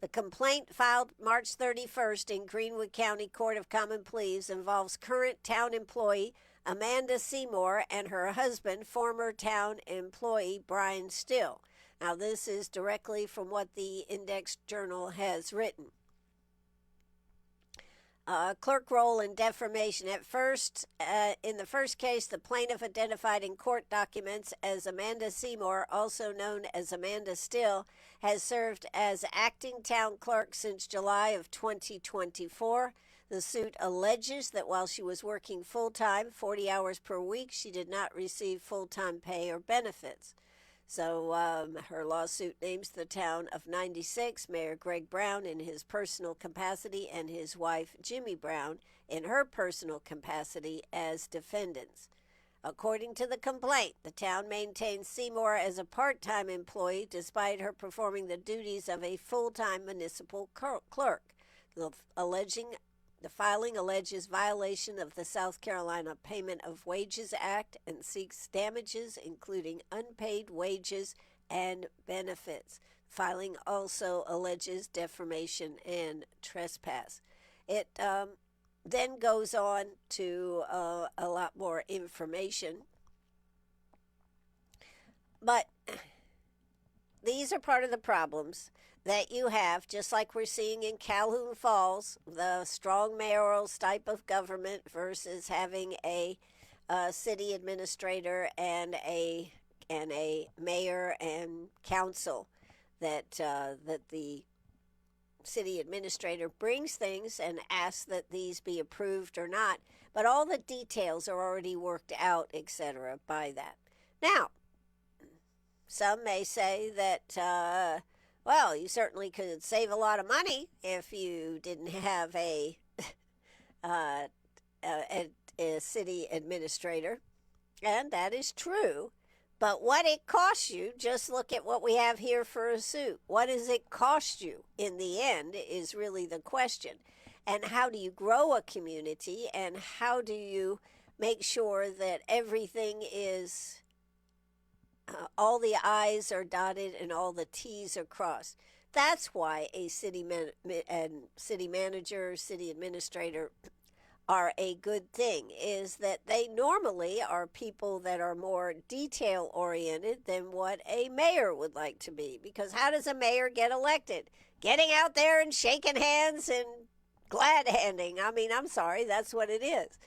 The complaint filed March 31st in Greenwood County Court of Common Pleas involves current town employee Amanda Seymour and her husband, former town employee Brian Still. Now, this is directly from what the Index Journal has written. Clerk roll and defamation. At first, in the first case, the plaintiff identified in court documents as Amanda Seymour, also known as Amanda Still, has served as acting town clerk since July of 2024. The suit alleges that while she was working full-time, 40 hours per week, she did not receive full-time pay or benefits. So her lawsuit names the town of 96, Mayor Greg Brown in his personal capacity and his wife Jimmy Brown in her personal capacity as defendants. According to the complaint, the town maintains Seymour as a part-time employee despite her performing the duties of a full-time municipal clerk. The filing alleges violation of the South Carolina Payment of Wages Act and seeks damages including unpaid wages and benefits. Filing also alleges defamation and trespass. It then goes on to a lot more information. But these are part of the problems that you have, just like we're seeing in Calhoun Falls, the strong mayoral type of government versus having a city administrator and a mayor and council. That the city administrator brings things and asks that these be approved or not, but all the details are already worked out, etc. by that. Now, some may say that well, you certainly could save a lot of money if you didn't have a city administrator, and that is true. But what it costs you, just look at what we have here for a suit. What does it cost you in the end is really the question. And how do you grow a community, and how do you make sure that everything is all the I's are dotted and all the T's are crossed. That's why a city manager, city administrator are a good thing, is that they normally are people that are more detail oriented than what a mayor would like to be. Because how does a mayor get elected? Getting out there and shaking hands and glad handing. I mean, I'm sorry, that's what it is.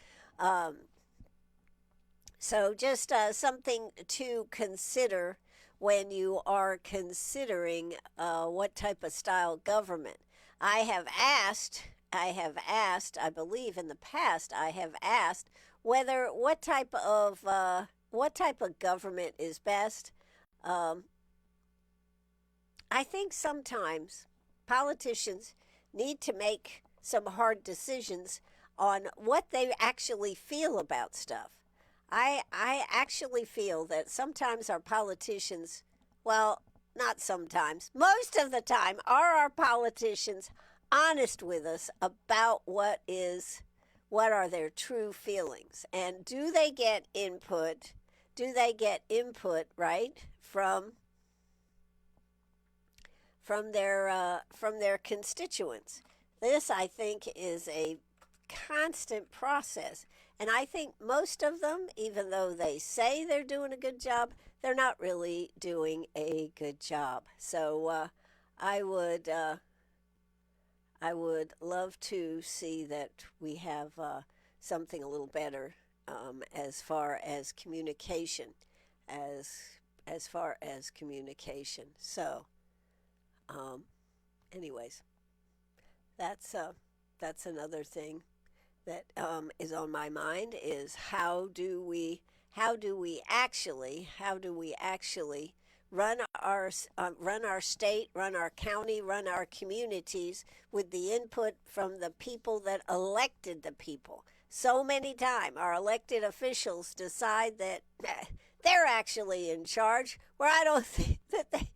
So just something to consider when you are considering what type of style government. I have asked, I believe in the past, I have asked whether what type of government is best. I think sometimes politicians need to make some hard decisions on what they actually feel about stuff. I actually feel that sometimes our politicians, well, not sometimes, most of the time, are our politicians honest with us about what are their true feelings? And do they get input? Right, from their constituents? This, I think, is a constant process. And I think most of them, even though they say they're doing a good job, they're not really doing a good job. So I would love to see that we have something a little better as far as communication, as far as communication. So, anyways, that's another thing that is on my mind, is how do we actually run our state, run our county, run our communities with the input from the people that elected the people. So many times our elected officials decide that they're actually in charge, where I don't think that they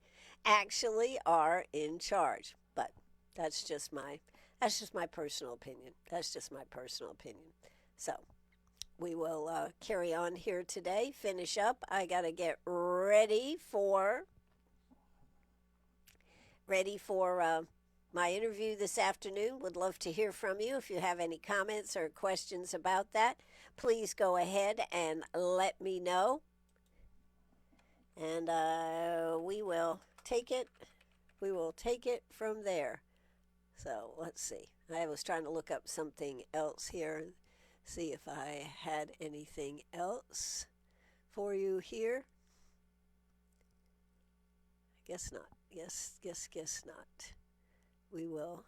actually are in charge. But that's just my personal opinion. That's just my personal opinion. So we will carry on here today, finish up. I got to get ready for my interview this afternoon. Would love to hear from you. If you have any comments or questions about that, please go ahead and let me know. And we will take it from there. So let's see. I was trying to look up something else here and see if I had anything else for you here. Guess not. Guess not. We will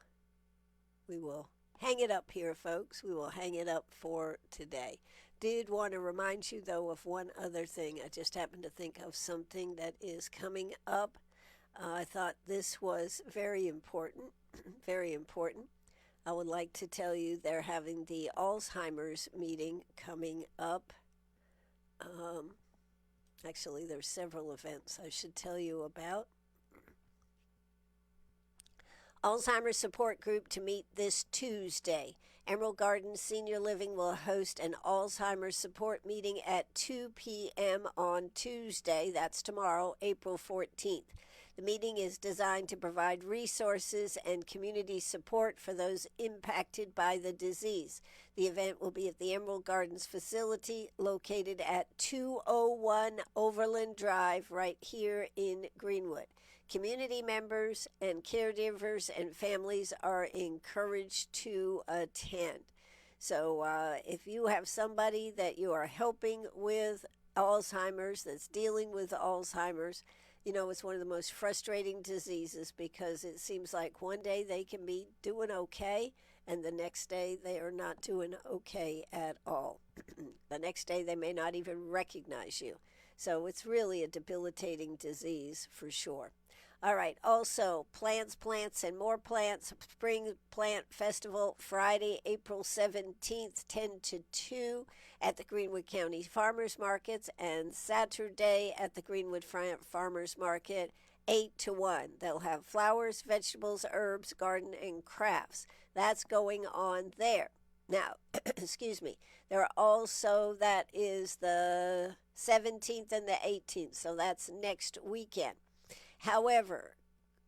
hang it up here, folks. We will hang it up for today. Did want to remind you, though, of one other thing. I just happened to think of something that is coming up. I thought this was very important, very important. I would like to tell you they're having the Alzheimer's meeting coming up. Actually, there's several events I should tell you about. Alzheimer's Support Group to meet this Tuesday. Emerald Gardens Senior Living will host an Alzheimer's support meeting at 2 p.m. on Tuesday. That's tomorrow, April 14th. The meeting is designed to provide resources and community support for those impacted by the disease. The event will be at the Emerald Gardens facility located at 201 Overland Drive right here in Greenwood. Community members and caregivers and families are encouraged to attend. So if you have somebody that you are helping with Alzheimer's, that's dealing with Alzheimer's, you know, it's one of the most frustrating diseases because it seems like one day they can be doing okay and the next day they are not doing okay at all. The next day they may not even recognize you. So it's really a debilitating disease for sure. All right, also, Plants, and More Plants, Spring Plant Festival, Friday, April 17th, 10 to 2 at the Greenwood County Farmers Markets, and Saturday at the Greenwood Farmers Market, 8 to 1. They'll have flowers, vegetables, herbs, garden, and crafts. That's going on there. Now, excuse me, there are also, that is the 17th and the 18th, so that's next weekend. However,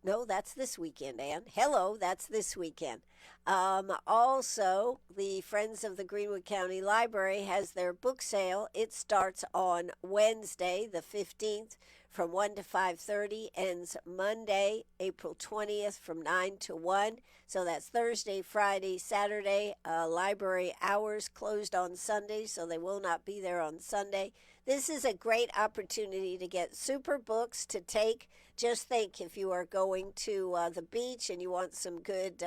no, that's this weekend, Ann. Hello, that's this weekend. Also, the Friends of the Greenwood County Library has their book sale. It starts on Wednesday, the 15th, from 1 to 5:30, ends Monday, April 20th, from 9 to 1. So that's Thursday, Friday, Saturday. Library hours closed on Sunday, so they will not be there on Sunday. This is a great opportunity to get super books to take. Just think, if you are going to the beach and you want some good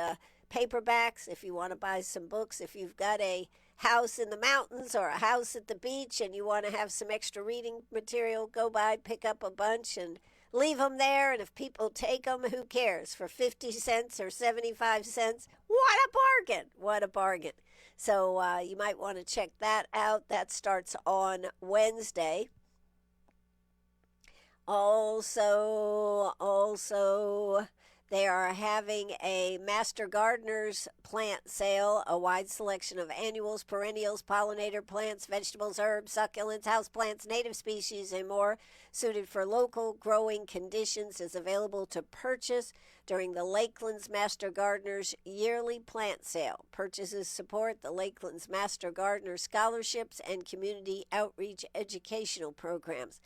paperbacks, if you want to buy some books, if you've got a house in the mountains or a house at the beach and you want to have some extra reading material, go by, pick up a bunch and leave them there. And if people take them, who cares? For 50 cents or 75 cents, what a bargain! What a bargain. So you might want to check that out. That starts on Wednesday. Also, they are having a Master Gardener's plant sale, a wide selection of annuals, perennials, pollinator plants, vegetables, herbs, succulents, houseplants, native species, and more, suited for local growing conditions, is available to purchase during the Lakeland's Master Gardeners yearly plant sale. Purchases support the Lakeland's Master Gardener scholarships and community outreach educational programs.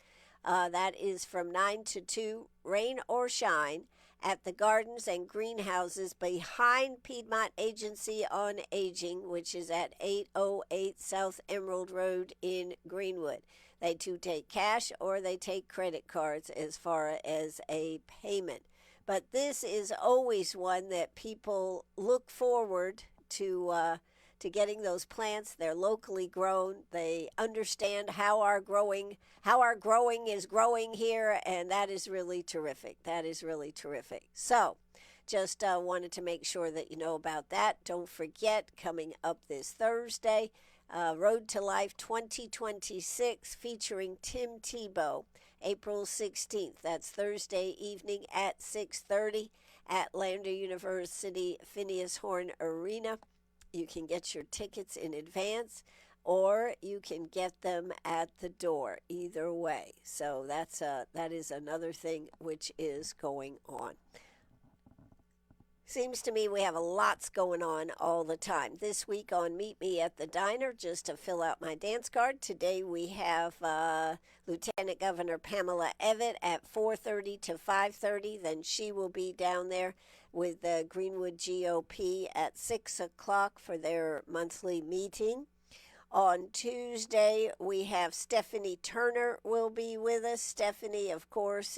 That is from 9 to 2, rain or shine, at the gardens and greenhouses behind Piedmont Agency on Aging, which is at 808 South Emerald Road in Greenwood. They too take cash or they take credit cards as far as a payment. But this is always one that people look forward to to getting those plants. They're locally grown. They understand how our growing is growing here, and that is really terrific. That is really terrific. So, just wanted to make sure that you know about that. Don't forget, coming up this Thursday, Road to Life 2026 featuring Tim Tebow, April 16th. That's Thursday evening at 6:30 at Lander University Phineas Horn Arena. You can get your tickets in advance, or you can get them at the door. Either way. So that is another thing which is going on. Seems to me we have lots going on all the time. This week on Meet Me at the Diner, just to fill out my dance card, today we have Lieutenant Governor Pamela Evett at 4:30 to 5:30. Then she will be down there with the Greenwood GOP at 6 o'clock for their monthly meeting. On Tuesday, we have Stephanie Turner will be with us. Stephanie, of course,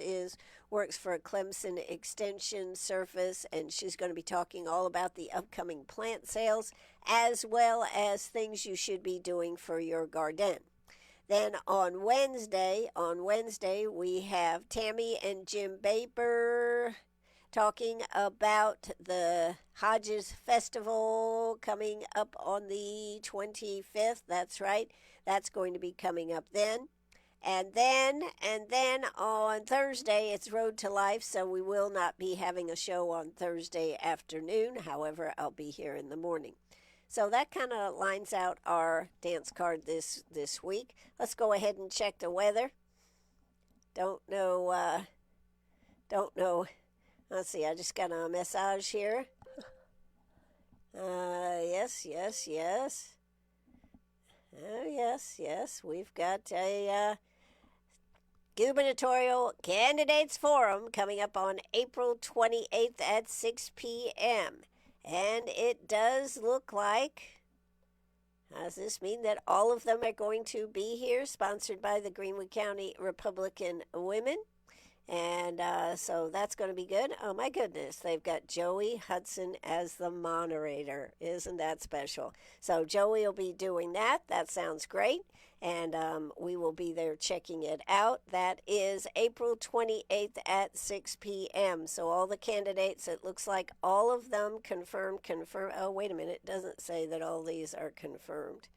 works for Clemson Extension Service, and she's going to be talking all about the upcoming plant sales, as well as things you should be doing for your garden. Then on Wednesday, we have Tammy and Jim Baper talking about the Hodges Festival coming up on the 25th. That's right. That's going to be coming up then. And then on Thursday, it's Road to Life, so we will not be having a show on Thursday afternoon. However, I'll be here in the morning. So that kind of lines out our dance card this week. Let's go ahead and check the weather. Don't know. Let's see, I just got a message here. Yes. Oh, yes. We've got a gubernatorial candidates forum coming up on April 28th at 6 p.m. And it does look like, does this mean that all of them are going to be here, sponsored by the Greenwood County Republican Women? And so that's going to be good. Oh, my goodness. They've got Joey Hudson as the moderator. Isn't that special? So Joey will be doing that. That sounds great. And we will be there checking it out. That is April 28th at 6 p.m. So all the candidates, it looks like all of them confirmed. Oh, wait a minute. It doesn't say that all these are confirmed.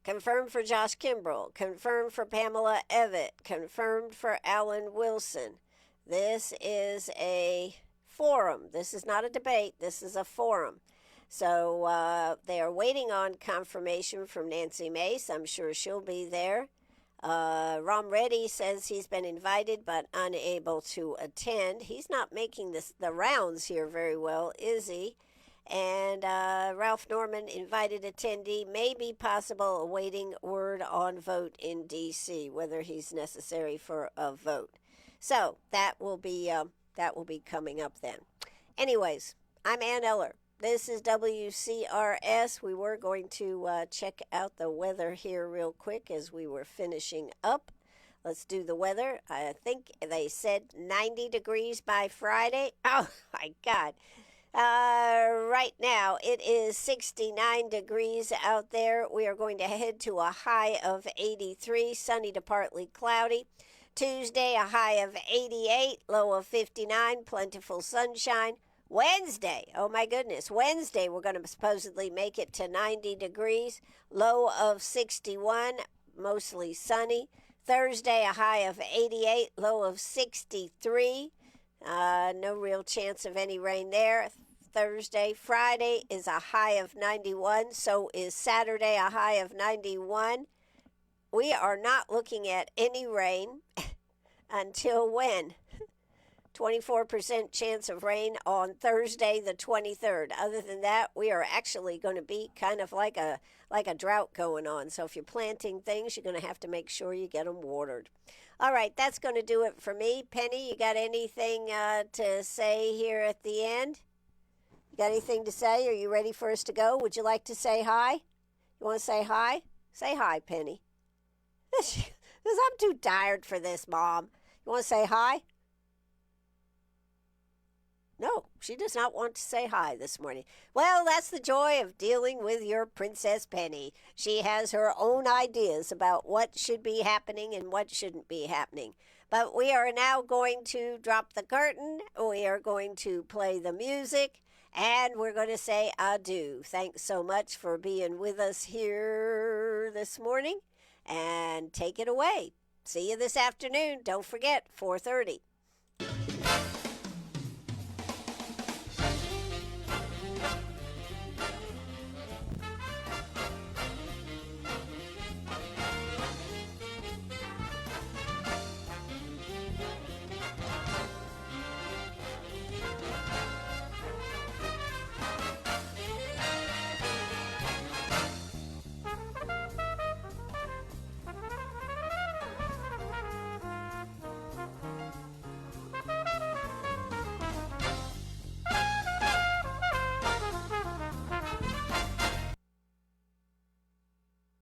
Confirmed for Josh Kimbrell, confirmed for Pamela Evett, confirmed for Alan Wilson. This is a forum. This is not a debate. This is a forum. So they are waiting on confirmation from Nancy Mace. I'm sure she'll be there. Rom Reddy says he's been invited but unable to attend. He's not making the rounds here very well, is he? And Ralph Norman, invited attendee, may be possible, awaiting word on vote in D.C., whether he's necessary for a vote. So that will be coming up then. Anyways, I'm Ann Eller. This is WCRS. We were going to check out the weather here real quick as we were finishing up. Let's do the weather. I think they said 90 degrees by Friday. Oh, my God. Right now, it is 69 degrees out there. We are going to head to a high of 83, sunny to partly cloudy. Tuesday, a high of 88, low of 59, plentiful sunshine. Wednesday, oh my goodness, Wednesday, we're going to supposedly make it to 90 degrees, low of 61, mostly sunny. Thursday, a high of 88, low of 63. No real chance of any rain there. Thursday. Friday is a high of 91. So is Saturday, a high of 91. We are not looking at any rain until when? 24% chance of rain on Thursday the 23rd. Other than that, we are actually going to be kind of like a drought going on. So if you're planting things, you're going to have to make sure you get them watered. All right, that's going to do it for me. Penny, you got anything to say here at the end? You got anything to say? Are you ready for us to go? Would you like to say hi? You want to say hi? Say hi, Penny. I'm too tired for this, Mom. You want to say hi? No, she does not want to say hi this morning. Well, that's the joy of dealing with your Princess Penny. She has her own ideas about what should be happening and what shouldn't be happening. But we are now going to drop the curtain. We are going to play the music. And we're going to say adieu. Thanks so much for being with us here this morning. And take it away. See you this afternoon. Don't forget, 4:30.